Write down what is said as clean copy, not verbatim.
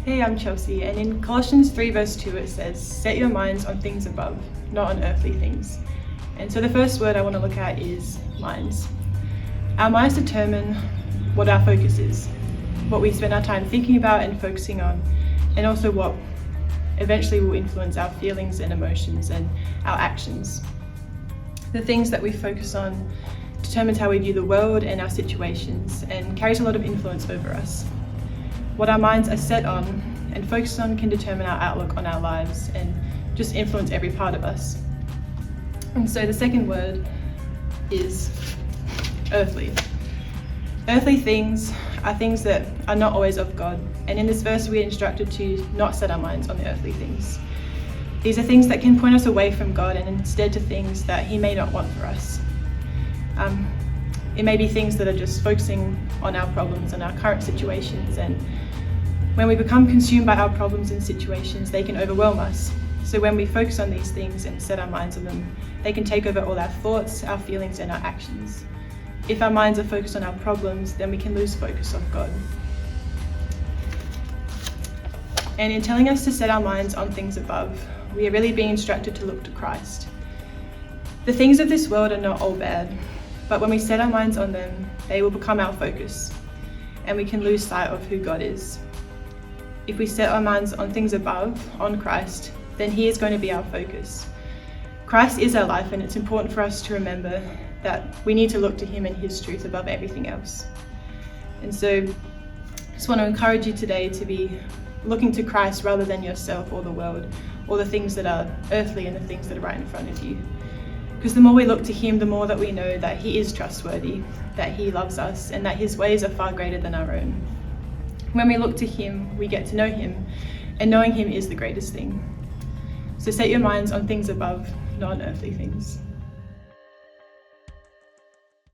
Hey, I'm Chelsea, and in Colossians 3 verse 2 it says, "Set your minds on things above, not on earthly things." And so the first word I want to look at is minds. Our minds determine what our focus is, what we spend our time thinking about and focusing on, and also what eventually will influence our feelings and emotions and our actions. The things that we focus on determines how we view the world and our situations and carries a lot of influence over us. What our minds are set on and focused on can determine our outlook on our lives and just influence every part of us. And so the second word is earthly. Earthly things are things that are not always of God, and in this verse we are instructed to not set our minds on the earthly things. These are things that can point us away from God and instead to things that He may not want for us. It may be things that are just focusing on our problems and our current situations, and when we become consumed by our problems and situations, they can overwhelm us. So when we focus on these things and set our minds on them, they can take over all our thoughts, our feelings, and our actions. If our minds are focused on our problems, then we can lose focus of God. And in telling us to set our minds on things above, we are really being instructed to look to Christ. The things of this world are not all bad, but when we set our minds on them, they will become our focus, and we can lose sight of who God is. If we set our minds on things above, on Christ, then He is going to be our focus. Christ is our life, and it's important for us to remember that we need to look to Him and His truth above everything else. And so I just want to encourage you today to be looking to Christ rather than yourself or the world or the things that are earthly and the things that are right in front of you. Because the more we look to Him, the more that we know that He is trustworthy, that He loves us, and that His ways are far greater than our own. When we look to Him, we get to know Him, and knowing Him is the greatest thing. So set your minds on things above, not on earthly things.